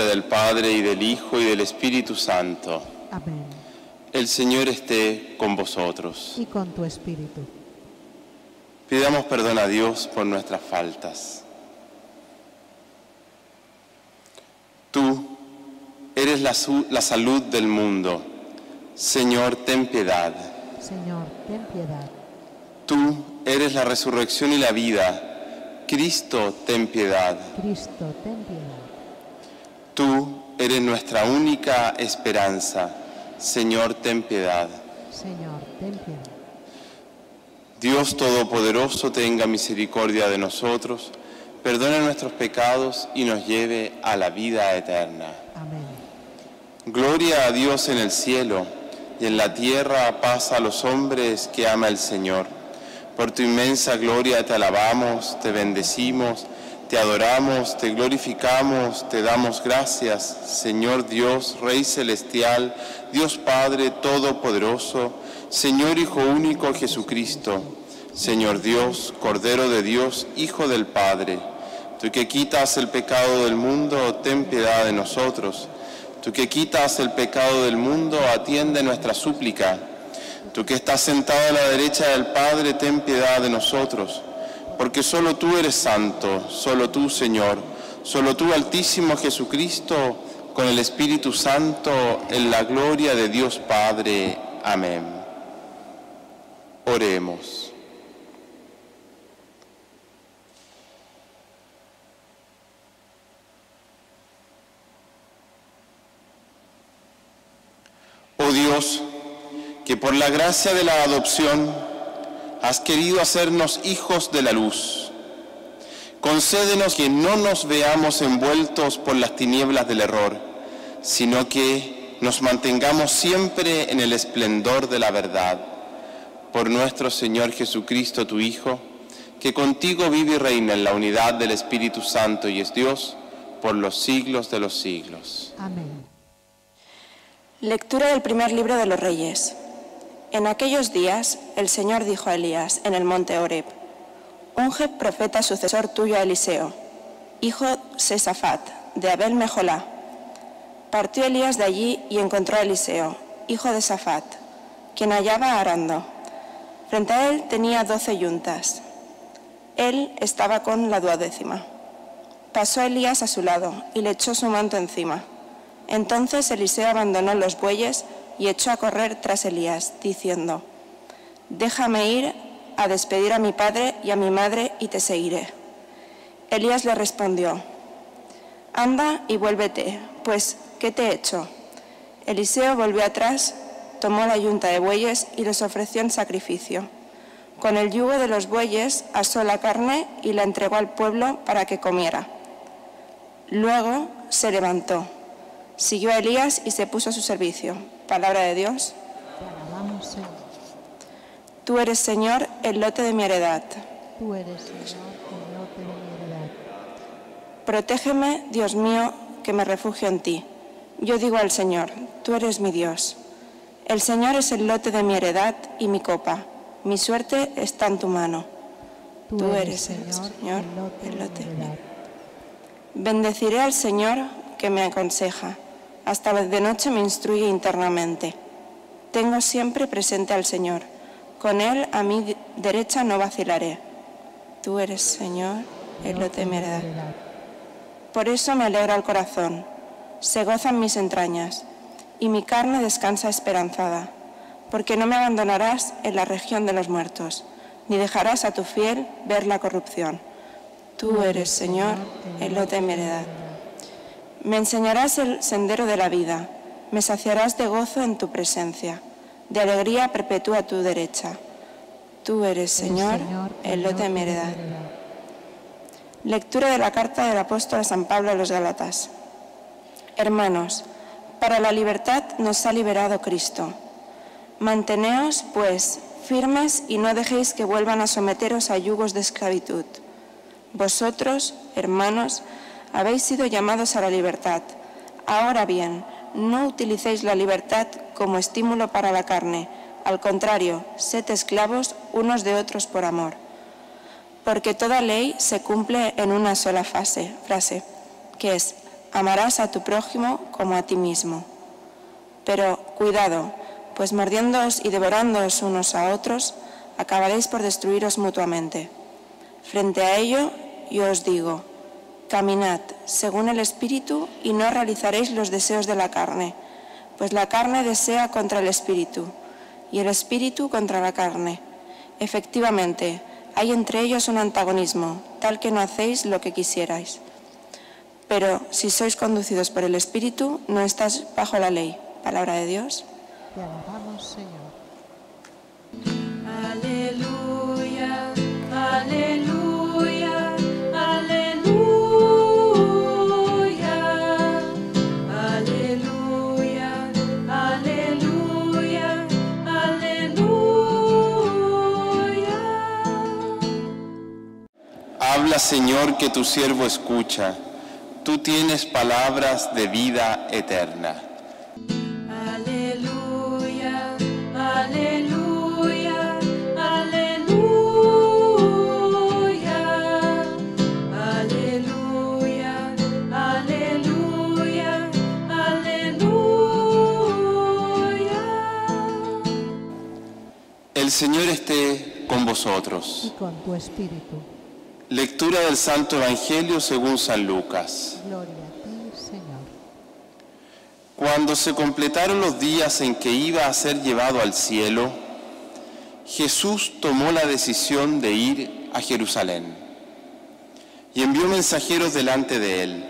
nombre del Padre, y del Hijo, y del Espíritu Santo. Amén. El Señor esté con vosotros. Y con tu espíritu. Pidamos perdón a Dios por nuestras faltas. Tú eres la salud del mundo. Señor, ten piedad. Señor, ten piedad. Tú eres la resurrección y la vida. Cristo, ten piedad. Cristo, ten piedad. Tú eres nuestra única esperanza. Señor, ten piedad. Señor, ten piedad. Dios Todopoderoso, tenga misericordia de nosotros, perdone nuestros pecados y nos lleve a la vida eterna. Amén. Gloria a Dios en el cielo, y en la tierra paz a los hombres que ama el Señor. Por tu inmensa gloria te alabamos, te bendecimos, te adoramos, te glorificamos, te damos gracias, Señor Dios, Rey Celestial, Dios Padre Todopoderoso, Señor Hijo Único Jesucristo, Señor Dios, Cordero de Dios, Hijo del Padre. Tú que quitas el pecado del mundo, ten piedad de nosotros. Tú que quitas el pecado del mundo, atiende nuestra súplica. Tú que estás sentado a la derecha del Padre, ten piedad de nosotros. Porque solo tú eres santo, solo tú, Señor, solo tú, Altísimo Jesucristo, con el Espíritu Santo, en la gloria de Dios Padre. Amén. Oremos. Oh Dios, que por la gracia de la adopción has querido hacernos hijos de la luz. Concédenos que no nos veamos envueltos por las tinieblas del error, sino que nos mantengamos siempre en el esplendor de la verdad. Por nuestro Señor Jesucristo, tu Hijo, que contigo vive y reina en la unidad del Espíritu Santo y es Dios por los siglos de los siglos. Amén. Lectura del primer libro de los Reyes. En aquellos días el Señor dijo a Elías en el monte Horeb: unge profeta sucesor tuyo a Eliseo, hijo Sesafat, de Abel Mejolá. Partió Elías de allí y encontró a Eliseo, hijo de Safat, quien hallaba arando. Frente a él tenía 12 yuntas. Él estaba con la 12ª. Pasó Elías a su lado y le echó su manto encima. Entonces Eliseo abandonó los bueyes y echó a correr tras Elías, diciendo: déjame ir a despedir a mi padre y a mi madre y te seguiré. Elías le respondió: anda y vuélvete, pues, ¿qué te he hecho? Eliseo volvió atrás, tomó la yunta de bueyes y los ofreció en sacrificio. Con el yugo de los bueyes asó la carne y la entregó al pueblo para que comiera. Luego se levantó, siguió a Elías y se puso a su servicio. Palabra de Dios. Te alabamos, Señor. Tú eres, Señor, el lote de mi heredad. Tú eres, Señor, el lote de mi heredad. Protégeme, Dios mío, que me refugio en ti. Yo digo al Señor: tú eres mi Dios. El Señor es el lote de mi heredad y mi copa. Mi suerte está en tu mano. Tú eres, Señor, el lote de mi heredad. Bendeciré al Señor que me aconseja. Hasta de noche me instruye internamente. Tengo siempre presente al Señor. Con Él a mi derecha no vacilaré. Tú eres, Señor, el lote de mi heredad. Por eso me alegra el corazón, se gozan mis entrañas, y mi carne descansa esperanzada, porque no me abandonarás en la región de los muertos, ni dejarás a tu fiel ver la corrupción. Tú eres, Señor, el lote de mi heredad. Me enseñarás el sendero de la vida, me saciarás de gozo en tu presencia, de alegría perpetúa a tu derecha. Tú eres, Señor, el lote de mi heredad. Lectura de la carta del apóstol San Pablo a los Gálatas. Hermanos, para la libertad nos ha liberado Cristo. Manteneos, pues, firmes y no dejéis que vuelvan a someteros a yugos de esclavitud. Vosotros, hermanos, habéis sido llamados a la libertad. Ahora bien, no utilicéis la libertad como estímulo para la carne. Al contrario, sed esclavos unos de otros por amor. Porque toda ley se cumple en una sola frase, que es: amarás a tu prójimo como a ti mismo. Pero cuidado, pues mordiéndoos y devorándoos unos a otros, acabaréis por destruiros mutuamente. Frente a ello, yo os digo, caminad según el Espíritu y no realizaréis los deseos de la carne, pues la carne desea contra el Espíritu, y el Espíritu contra la carne. Efectivamente, hay entre ellos un antagonismo, tal que no hacéis lo que quisierais. Pero si sois conducidos por el Espíritu, no estáis bajo la ley. Palabra de Dios. Te alabamos, Señor. Aleluya, aleluya, aleluya, aleluya, aleluya, aleluya. Habla, Señor, que tu siervo escucha. Tú tienes palabras de vida eterna. Aleluya, aleluya, aleluya, aleluya, aleluya, aleluya. El Señor esté con Y vosotros. con tu espíritu. Lectura del Santo Evangelio según San Lucas. Gloria a ti, Señor. Cuando se completaron los días en que iba a ser llevado al cielo, Jesús tomó la decisión de ir a Jerusalén y envió mensajeros delante de él.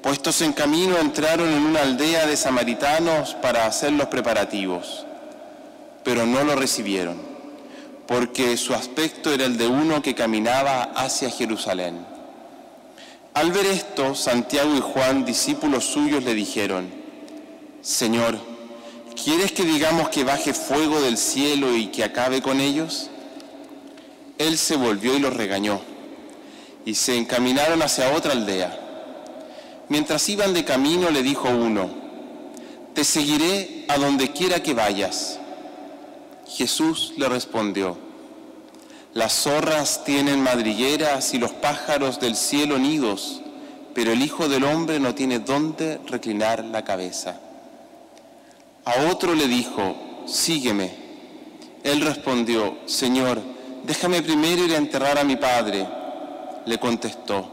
Puestos en camino, entraron en una aldea de samaritanos para hacer los preparativos, pero no lo recibieron, porque su aspecto era el de uno que caminaba hacia Jerusalén. Al ver esto, Santiago y Juan, discípulos suyos, le dijeron: Señor, ¿quieres que digamos que baje fuego del cielo y que acabe con ellos? Él se volvió y los regañó, y se encaminaron hacia otra aldea. Mientras iban de camino, le dijo uno: Te seguiré a donde quiera que vayas. Jesús le respondió: Las zorras tienen madrigueras y los pájaros del cielo nidos, pero el Hijo del Hombre no tiene dónde reclinar la cabeza. A otro le dijo: Sígueme. Él respondió: Señor, déjame primero ir a enterrar a mi padre. Le contestó: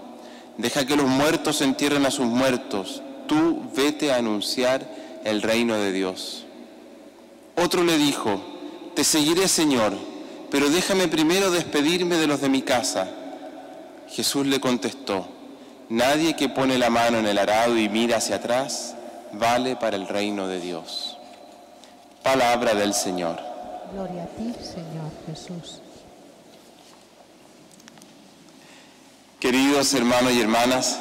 Deja que los muertos entierren a sus muertos. Tú vete a anunciar el reino de Dios. Otro le dijo: Te seguiré, Señor, pero déjame primero despedirme de los de mi casa. Jesús le contestó: Nadie que pone la mano en el arado y mira hacia atrás vale para el reino de Dios. Palabra del Señor. Gloria a ti, Señor Jesús. Queridos hermanos y hermanas,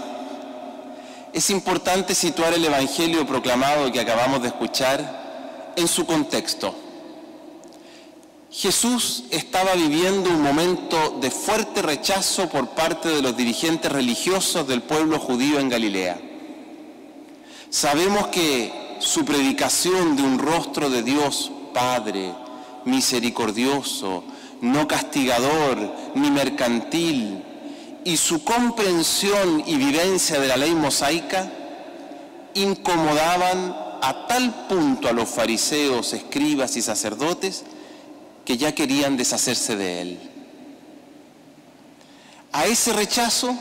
es importante situar el Evangelio proclamado que acabamos de escuchar en su contexto. Jesús estaba viviendo un momento de fuerte rechazo por parte de los dirigentes religiosos del pueblo judío en Galilea. Sabemos que su predicación de un rostro de Dios Padre, misericordioso, no castigador ni mercantil, y su comprensión y vivencia de la ley mosaica incomodaban a tal punto a los fariseos, escribas y sacerdotes que ya querían deshacerse de él. A ese rechazo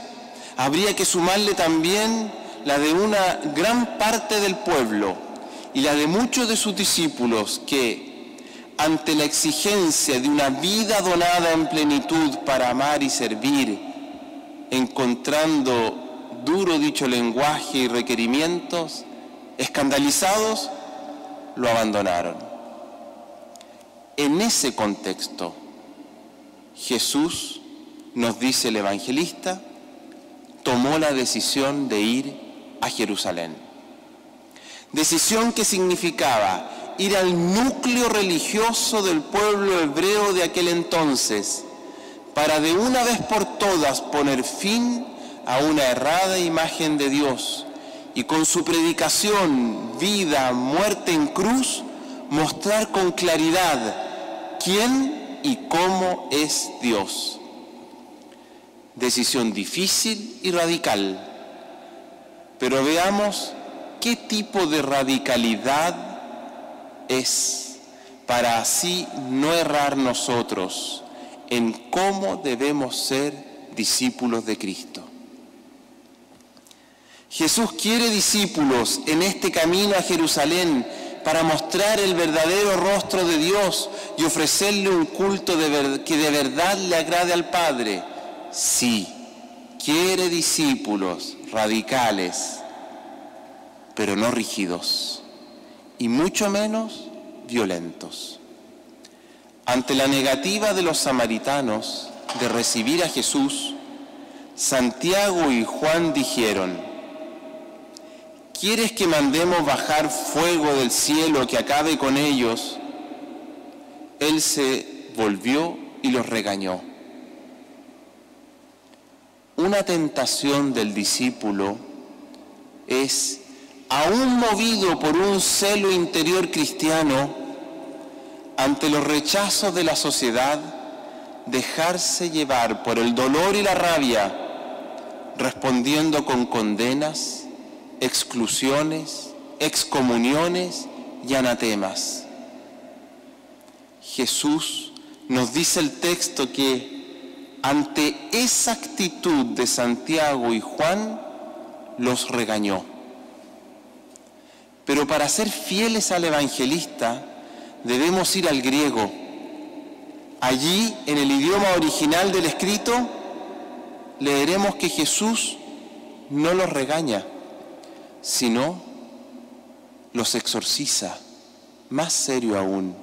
habría que sumarle también la de una gran parte del pueblo y la de muchos de sus discípulos que, ante la exigencia de una vida donada en plenitud para amar y servir, encontrando duro dicho lenguaje y requerimientos, escandalizados, lo abandonaron. En ese contexto, Jesús, nos dice el evangelista, tomó la decisión de ir a Jerusalén. Decisión que significaba ir al núcleo religioso del pueblo hebreo de aquel entonces, para de una vez por todas poner fin a una errada imagen de Dios y con su predicación, vida, muerte en cruz, mostrar con claridad quién y cómo es Dios. Decisión difícil y radical, Pero veamos qué tipo de radicalidad es, para así no errar nosotros en cómo debemos ser discípulos de Cristo. Jesús quiere discípulos en este camino a Jerusalén para mostrar el verdadero rostro de Dios y ofrecerle un culto que de verdad le agrade al Padre. Sí, quiere discípulos radicales, pero no rígidos, y mucho menos violentos. Ante la negativa de los samaritanos de recibir a Jesús, Santiago y Juan dijeron: ¿quieres que mandemos bajar fuego del cielo que acabe con ellos? Él se volvió y los regañó. Una tentación del discípulo es, aún movido por un celo interior cristiano, ante los rechazos de la sociedad, dejarse llevar por el dolor y la rabia, respondiendo con condenas, exclusiones, excomuniones y anatemas. Jesús nos dice el texto que ante esa actitud de Santiago y Juan los regañó. Pero para ser fieles al evangelista debemos ir al griego. Allí, en el idioma original del escrito, leeremos que Jesús no los regaña, sino los exorciza. Más serio aún,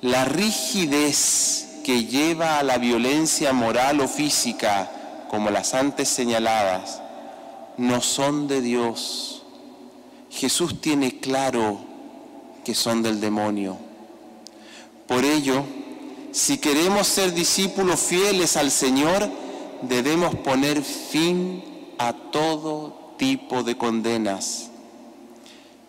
la rigidez que lleva a la violencia moral o física, como las antes señaladas, no son de Dios. Jesús tiene claro que son del demonio. Por ello, si queremos ser discípulos fieles al Señor, debemos poner fin a todo tipo de condenas.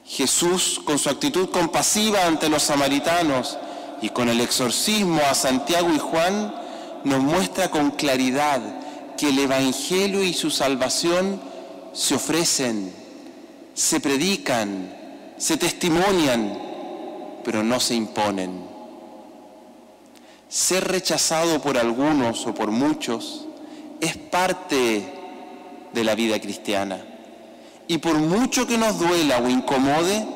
Jesús, con su actitud compasiva ante los samaritanos y con el exorcismo a Santiago y Juan, nos muestra con claridad que el Evangelio y su salvación se ofrecen, se predican, se testimonian, pero no se imponen. Ser rechazado por algunos o por muchos es parte de la vida cristiana. Y por mucho que nos duela o incomode,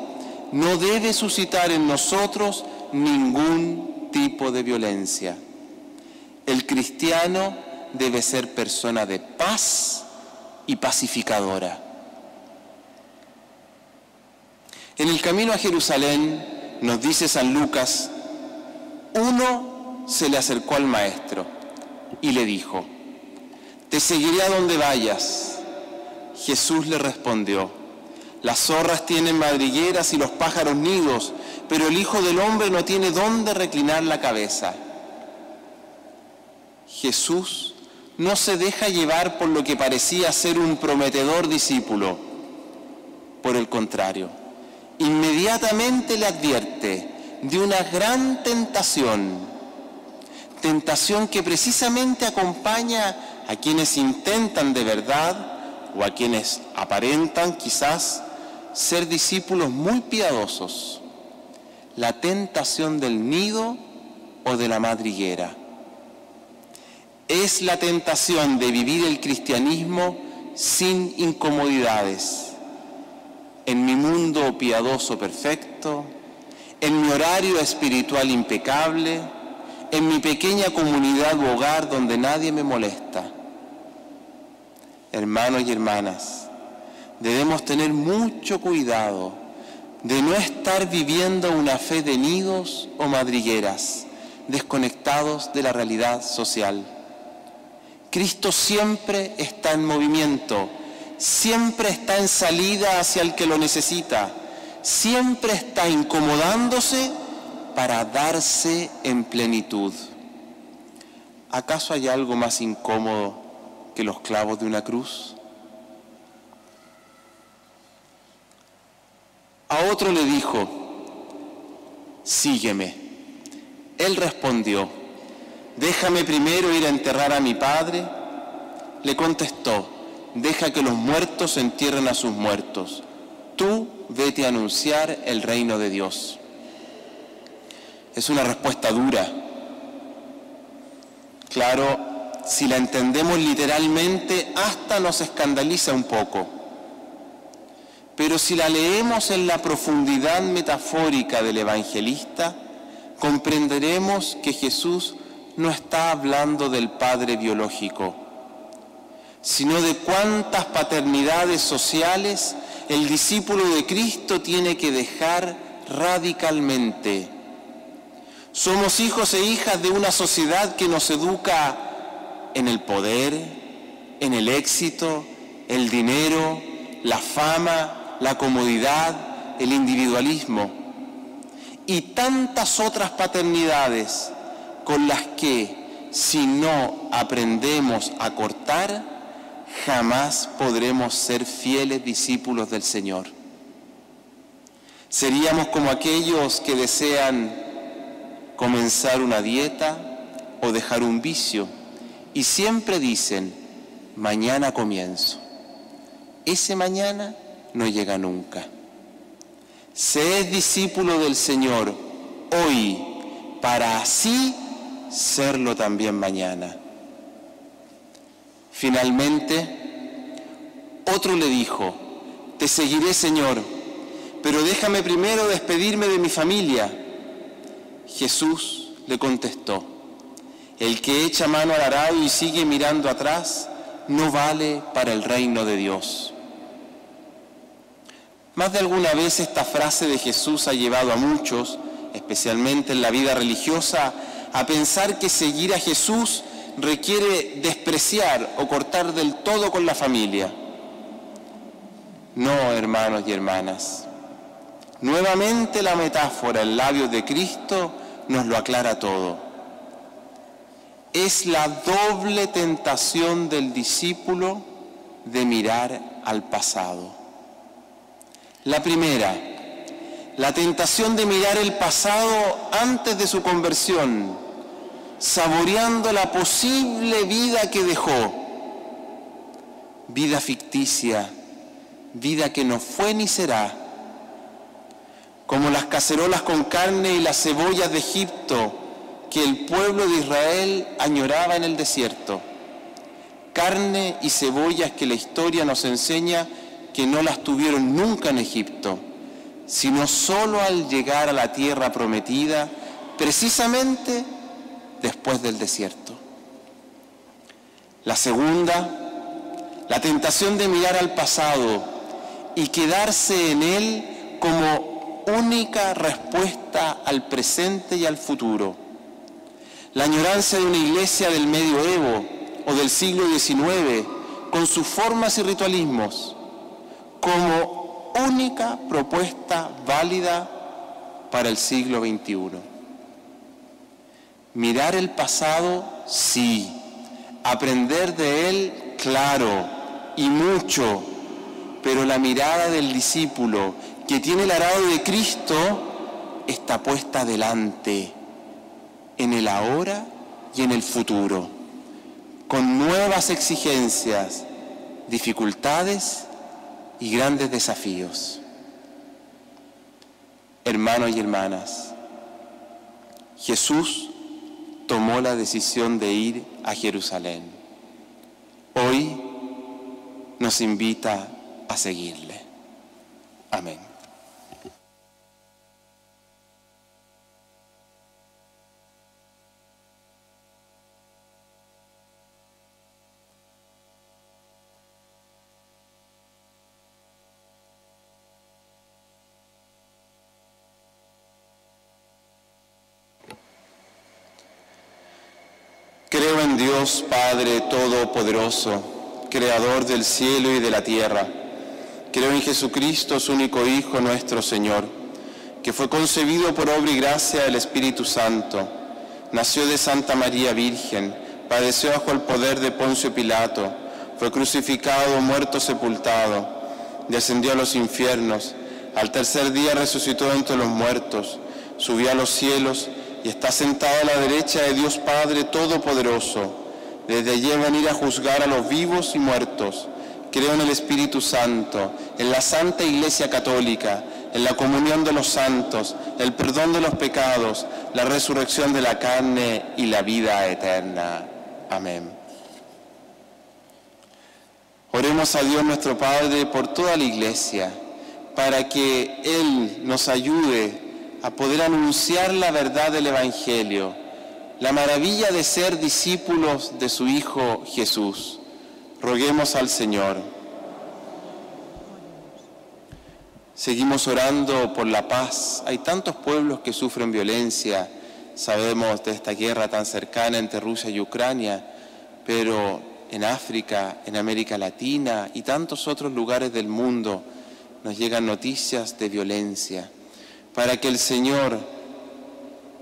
no debe suscitar en nosotros ningún tipo de violencia. El cristiano debe ser persona de paz y pacificadora. En el camino a Jerusalén, nos dice San Lucas, uno se le acercó al maestro y le dijo: te seguiré a donde vayas. Jesús le respondió: las zorras tienen madrigueras y los pájaros nidos, pero el Hijo del Hombre no tiene dónde reclinar la cabeza. Jesús no se deja llevar por lo que parecía ser un prometedor discípulo. Por el contrario, inmediatamente le advierte de una gran tentación que precisamente acompaña a quienes intentan de verdad o a quienes aparentan quizás ser discípulos muy piadosos: la tentación del nido o de la madriguera. Es la tentación de vivir el cristianismo sin incomodidades, en mi mundo piadoso perfecto, en mi horario espiritual impecable, en mi pequeña comunidad u hogar donde nadie me molesta. Hermanos y hermanas, debemos tener mucho cuidado de no estar viviendo una fe de nidos o madrigueras, desconectados de la realidad social. Cristo siempre está en movimiento, siempre está en salida hacia el que lo necesita, siempre está incomodándose para darse en plenitud. ¿Acaso hay algo más incómodo que los clavos de una cruz? A otro le dijo: sígueme. Él respondió: déjame primero ir a enterrar a mi padre. Le contestó: deja que los muertos entierren a sus muertos. Tú vete a anunciar el reino de Dios. Es una respuesta dura. Claro, si la entendemos literalmente, hasta nos escandaliza un poco. Pero si la leemos en la profundidad metafórica del evangelista, comprenderemos que Jesús no está hablando del padre biológico, sino de cuántas paternidades sociales el discípulo de Cristo tiene que dejar radicalmente. Somos hijos e hijas de una sociedad que nos educa en el poder, en el éxito, el dinero, la fama, la comodidad, el individualismo y tantas otras paternidades con las que, si no aprendemos a cortar, jamás podremos ser fieles discípulos del Señor. Seríamos como aquellos que desean comenzar una dieta o dejar un vicio y siempre dicen, mañana comienzo. Ese mañana no llega nunca. Sed discípulo del Señor hoy, para así serlo también mañana. Finalmente, otro le dijo, te seguiré, Señor, pero déjame primero despedirme de mi familia. Jesús le contestó, el que echa mano al arado y sigue mirando atrás, no vale para el reino de Dios. Más de alguna vez esta frase de Jesús ha llevado a muchos, especialmente en la vida religiosa, a pensar que seguir a Jesús requiere despreciar o cortar del todo con la familia. No, hermanos y hermanas. Nuevamente la metáfora en labios de Cristo nos lo aclara todo. Es la doble tentación del discípulo de mirar al pasado. La primera, la tentación de mirar el pasado antes de su conversión, saboreando la posible vida que dejó. Vida ficticia, vida que no fue ni será. Como las cacerolas con carne y las cebollas de Egipto que el pueblo de Israel añoraba en el desierto. Carne y cebollas que la historia nos enseña que no las tuvieron nunca en Egipto, sino solo al llegar a la tierra prometida, precisamente después del desierto. La segunda, la tentación de mirar al pasado y quedarse en él como única respuesta al presente y al futuro. La añoranza de una iglesia del medioevo o del siglo XIX, con sus formas y ritualismos, como única propuesta válida para el siglo XXI. Mirar el pasado, sí. Aprender de él, claro, y mucho. Pero la mirada del discípulo que tiene el arado de Cristo está puesta adelante, en el ahora y en el futuro, con nuevas exigencias, dificultades y grandes desafíos. Hermanos y hermanas, Jesús tomó la decisión de ir a Jerusalén. Hoy nos invita a seguirle. Amén. Creo en Dios Padre Todopoderoso, Creador del cielo y de la tierra. Creo en Jesucristo, su único Hijo, nuestro Señor, que fue concebido por obra y gracia del Espíritu Santo. Nació de Santa María Virgen, padeció bajo el poder de Poncio Pilato, fue crucificado, muerto, sepultado, descendió a los infiernos, al tercer día resucitó entre los muertos, subió a los cielos y está sentado a la derecha de Dios Padre Todopoderoso. Desde allí va a venir a juzgar a los vivos y muertos. Creo en el Espíritu Santo, en la Santa Iglesia Católica, en la comunión de los santos, el perdón de los pecados, la resurrección de la carne y la vida eterna. Amén. Oremos a Dios nuestro Padre por toda la Iglesia, para que Él nos ayude a poder anunciar la verdad del Evangelio, la maravilla de ser discípulos de su Hijo Jesús. Roguemos al Señor. Seguimos orando por la paz. Hay tantos pueblos que sufren violencia. Sabemos de esta guerra tan cercana entre Rusia y Ucrania, pero en África, en América Latina y tantos otros lugares del mundo nos llegan noticias de violencia. Para que el Señor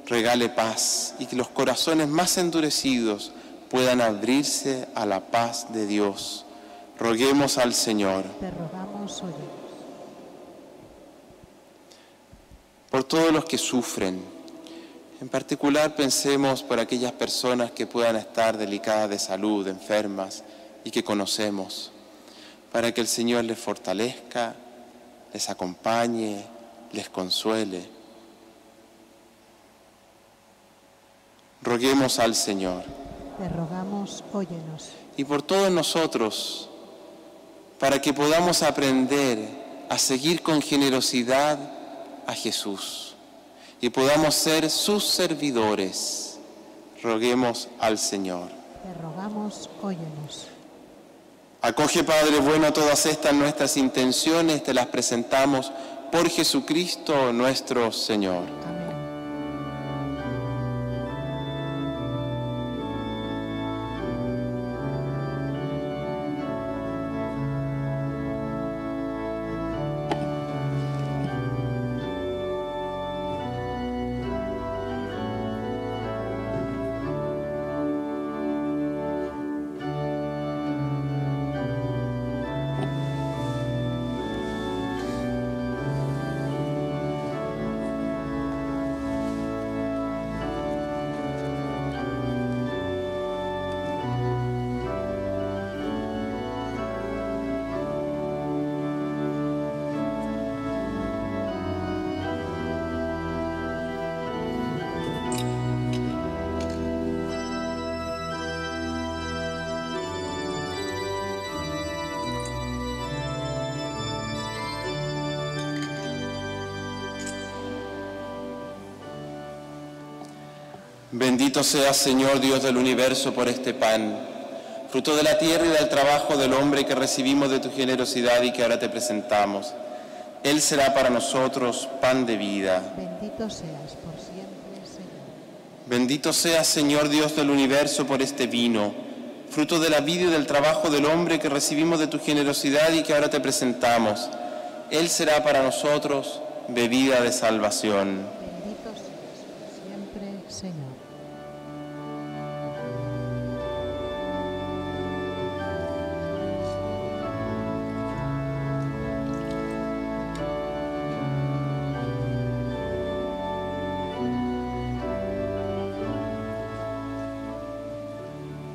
regale paz y que los corazones más endurecidos puedan abrirse a la paz de Dios. Roguemos al Señor. Te rogamos, óyenos. Por todos los que sufren, en particular pensemos por aquellas personas que puedan estar delicadas de salud, enfermas y que conocemos, para que el Señor les fortalezca, les acompañe, les consuele. Roguemos al Señor. Te rogamos, óyenos. Y por todos nosotros, para que podamos aprender a seguir con generosidad a Jesús y podamos ser sus servidores. Roguemos al Señor. Te rogamos, óyenos. Acoge, Padre bueno, todas estas nuestras intenciones, te las presentamos por Jesucristo nuestro Señor. Amén. Bendito seas, Señor Dios del universo, por este pan, fruto de la tierra y del trabajo del hombre que recibimos de tu generosidad y que ahora te presentamos. Él será para nosotros pan de vida. Bendito seas por siempre, Señor. Bendito seas, Señor Dios del universo, por este vino, fruto de la vida y del trabajo del hombre que recibimos de tu generosidad y que ahora te presentamos. Él será para nosotros bebida de salvación. Bendito seas por siempre, Señor.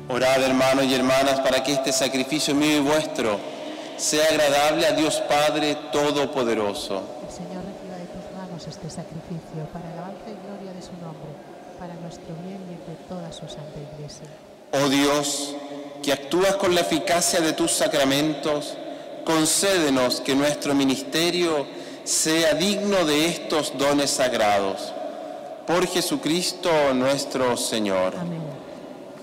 Orad, hermanos y hermanas, para que este sacrificio mío y vuestro sea agradable a Dios Padre Todopoderoso. El Señor reciba de tus manos este sacrificio para alabanza y gloria de su nombre, para nuestro bien y el de toda su santa Iglesia. Oh Dios, que actúas con la eficacia de tus sacramentos, concédenos que nuestro ministerio sea digno de estos dones sagrados. Por Jesucristo nuestro Señor. Amén.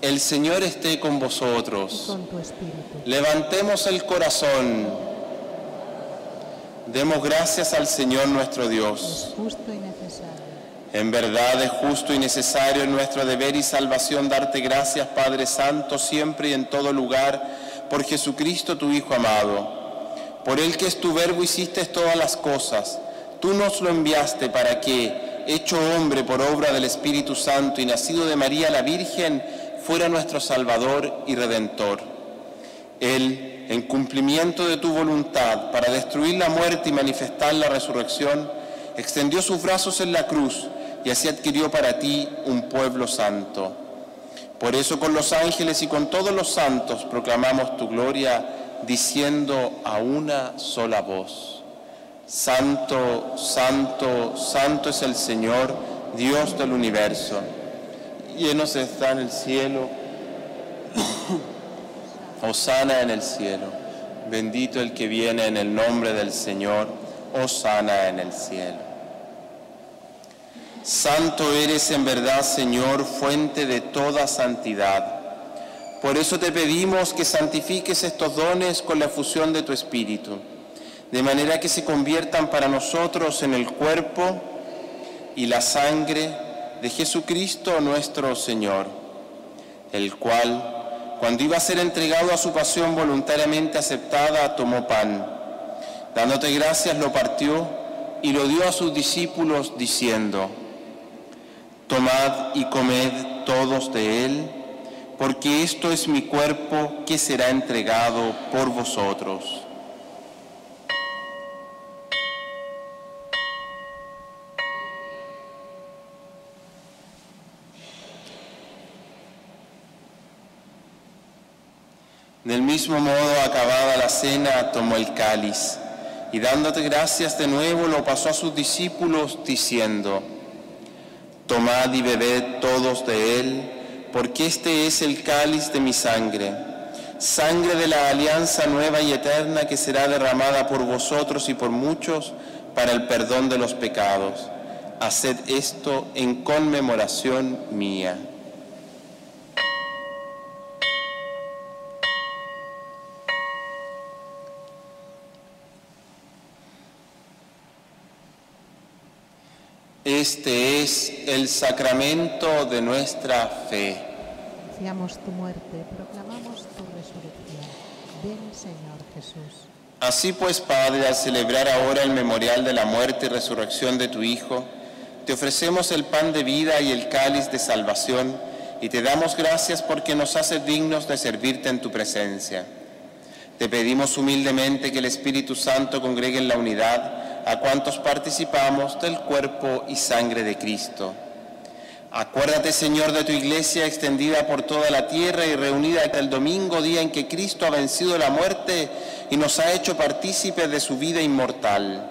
El Señor esté con Y vosotros. con tu espíritu. Levantemos el corazón. Demos gracias al Señor nuestro Dios. Es justo y necesario. En verdad es justo y necesario en nuestro deber y salvación darte gracias, Padre Santo, siempre y en todo lugar, por Jesucristo tu Hijo amado. Por Él que es tu verbo hiciste todas las cosas. Tú nos lo enviaste para que, hecho hombre por obra del Espíritu Santo y nacido de María la Virgen, fuera nuestro Salvador y Redentor. Él, en cumplimiento de tu voluntad, para destruir la muerte y manifestar la resurrección, extendió sus brazos en la cruz y así adquirió para ti un pueblo santo. Por eso con los ángeles y con todos los santos proclamamos tu gloria, diciendo a una sola voz: Santo, santo, santo es el Señor, Dios del universo. Llenos está en el cielo, hosana en el cielo. Bendito el que viene en el nombre del Señor, hosana en el cielo. Santo eres en verdad, Señor, fuente de toda santidad. Por eso te pedimos que santifiques estos dones con la efusión de tu Espíritu, de manera que se conviertan para nosotros en el cuerpo y la sangre de Jesucristo nuestro Señor, el cual, cuando iba a ser entregado a su pasión voluntariamente aceptada, tomó pan. Dándote gracias, lo partió y lo dio a sus discípulos, diciendo: Tomad y comed todos de él, porque esto es mi cuerpo que será entregado por vosotros. Del mismo modo, acabada la cena, tomó el cáliz y dándote gracias de nuevo, lo pasó a sus discípulos, diciendo: Tomad y bebed todos de él, porque este es el cáliz de mi sangre, sangre de la alianza nueva y eterna que será derramada por vosotros y por muchos para el perdón de los pecados. Haced esto en conmemoración mía. Este es el sacramento de nuestra fe. Anunciamos tu muerte, proclamamos tu resurrección. Ven, Señor Jesús. Así pues, Padre, al celebrar ahora el memorial de la muerte y resurrección de tu Hijo, te ofrecemos el pan de vida y el cáliz de salvación, y te damos gracias porque nos haces dignos de servirte en tu presencia. Te pedimos humildemente que el Espíritu Santo congregue en la unidad a cuantos participamos del cuerpo y sangre de Cristo. Acuérdate, Señor, de tu Iglesia extendida por toda la tierra y reunida hasta el domingo, día en que Cristo ha vencido la muerte y nos ha hecho partícipes de su vida inmortal.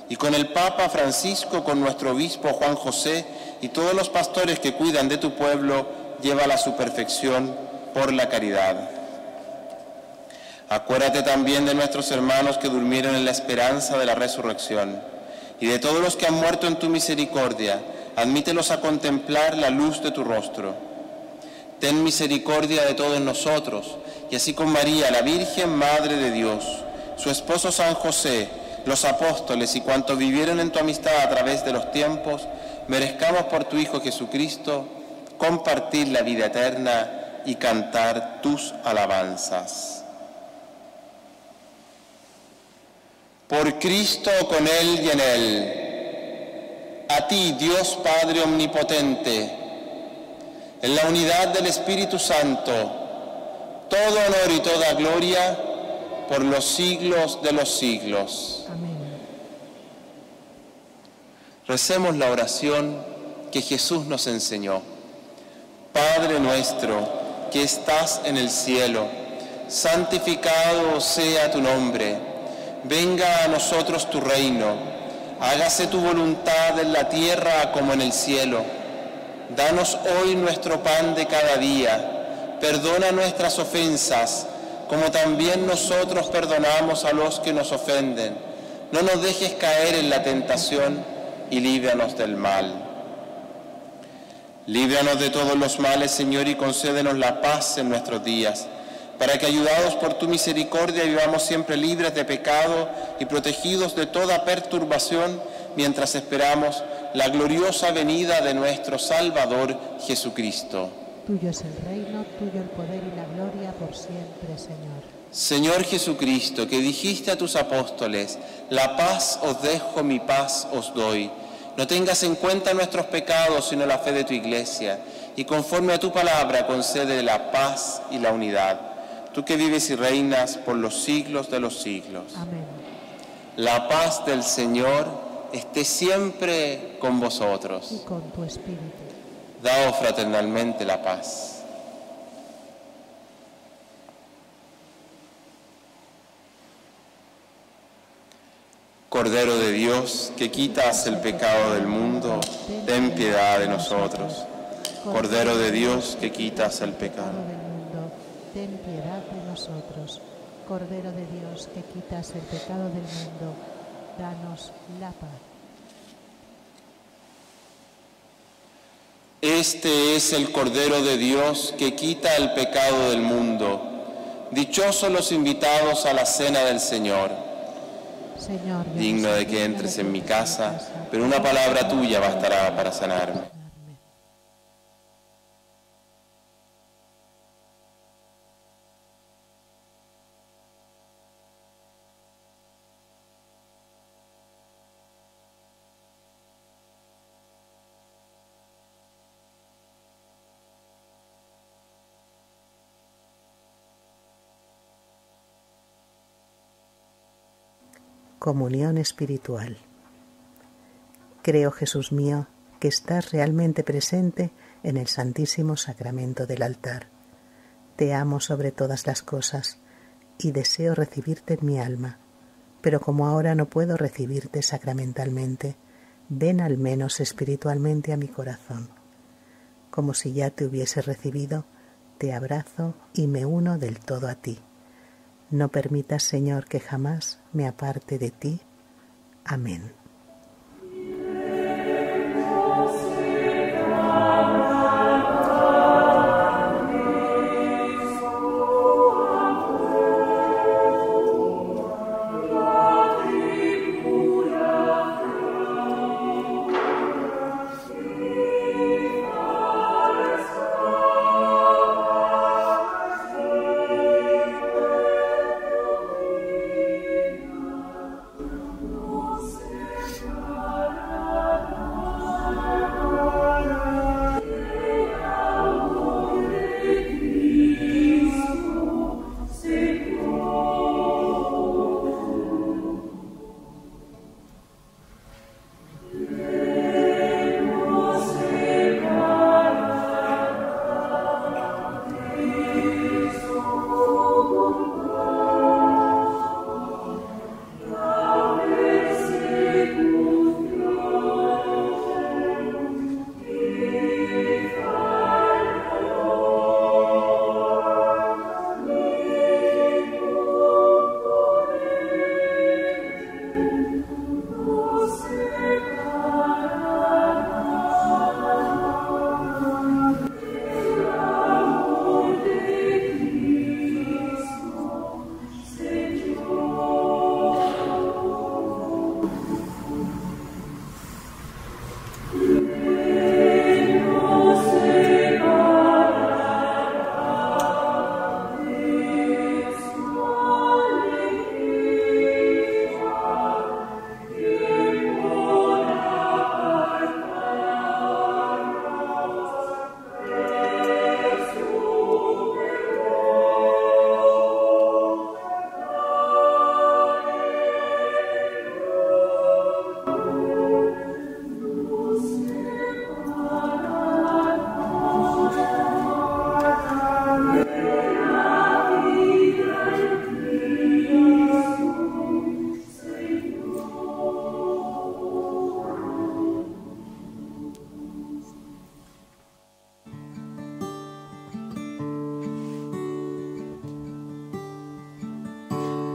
Y con el Papa Francisco, con nuestro obispo Juan José y todos los pastores que cuidan de tu pueblo, llévala a su perfección por la caridad. Acuérdate también de nuestros hermanos que durmieron en la esperanza de la resurrección, y de todos los que han muerto en tu misericordia, admítelos a contemplar la luz de tu rostro. Ten misericordia de todos nosotros, y así con María, la Virgen Madre de Dios, su esposo San José, los apóstoles y cuantos vivieron en tu amistad a través de los tiempos, merezcamos por tu Hijo Jesucristo compartir la vida eterna y cantar tus alabanzas. Por Cristo, con Él y en Él, a ti, Dios Padre Omnipotente, en la unidad del Espíritu Santo, todo honor y toda gloria por los siglos de los siglos. Amén. Recemos la oración que Jesús nos enseñó. Padre nuestro, que estás en el cielo, santificado sea tu nombre. Venga a nosotros tu reino, hágase tu voluntad en la tierra como en el cielo. Danos hoy nuestro pan de cada día, perdona nuestras ofensas, como también nosotros perdonamos a los que nos ofenden. No nos dejes caer en la tentación y líbranos del mal. Líbranos de todos los males, Señor, y concédenos la paz en nuestros días, para que, ayudados por tu misericordia, vivamos siempre libres de pecado y protegidos de toda perturbación, mientras esperamos la gloriosa venida de nuestro Salvador Jesucristo. Tuyo es el reino, tuyo el poder y la gloria por siempre, Señor. Señor Jesucristo, que dijiste a tus apóstoles: la paz os dejo, mi paz os doy. No tengas en cuenta nuestros pecados, sino la fe de tu Iglesia, y conforme a tu palabra concede la paz y la unidad. Tú que vives y reinas por los siglos de los siglos. Amén. La paz del Señor esté siempre con vosotros. Y con tu espíritu. Daos fraternalmente la paz. Cordero de Dios, que quitas el pecado del mundo, ten piedad de nosotros. Cordero de Dios, que quitas el pecado del mundo, ten piedad de nosotros. Cordero de Dios, que quitas el pecado del mundo, danos la paz. Este es el Cordero de Dios que quita el pecado del mundo. Dichosos los invitados a la cena del Señor. Señor, yo Digno no soy de que digno entres de en mi que casa, pero una palabra tuya bastará para sanarme. Comunión espiritual. Creo, Jesús mío, que estás realmente presente en el Santísimo Sacramento del altar. Te amo sobre todas las cosas y deseo recibirte en mi alma, pero como ahora no puedo recibirte sacramentalmente, ven al menos espiritualmente a mi corazón. Como si ya te hubiese recibido, te abrazo y me uno del todo a ti. No permitas, Señor, que jamás me aparte de ti. Amén.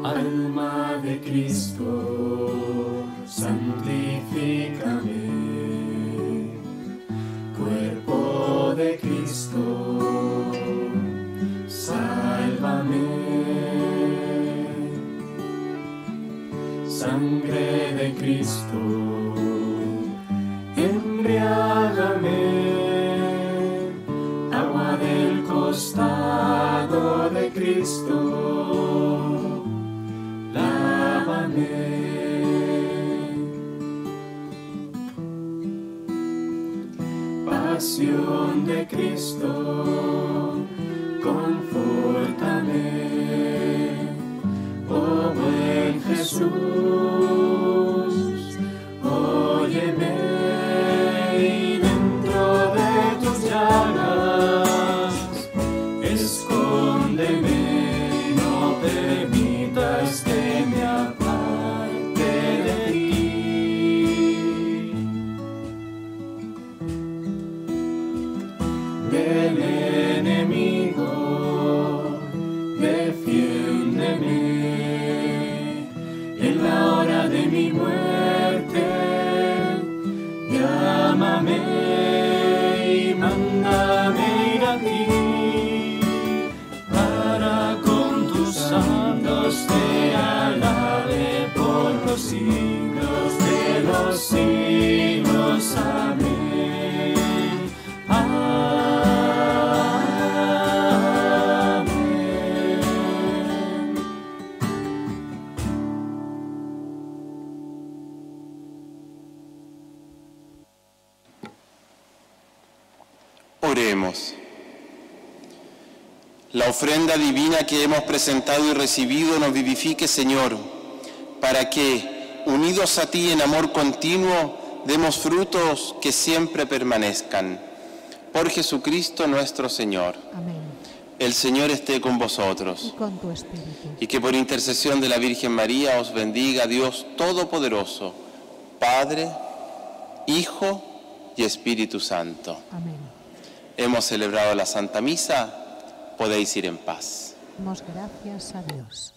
Alma de Cristo, santifícame. Cuerpo de Cristo, sálvame. Sangre de Cristo, embriágame. Agua del costado de Cristo, lávame. Pasión de Cristo, confórtame. Oh buen Jesús, óyeme, y dentro de tus llagas escóndeme, no permitas que me aparte de ti. Oremos. La ofrenda divina que hemos presentado y recibido nos vivifique, Señor, para que, unidos a ti en amor continuo, demos frutos que siempre permanezcan. Por Jesucristo nuestro Señor. Amén. El Señor esté con Y vosotros. con tu espíritu. Y que por intercesión de la Virgen María os bendiga Dios Todopoderoso, Padre, Hijo y Espíritu Santo. Amén. Hemos celebrado la Santa Misa, podéis ir en paz. Damos gracias a Dios.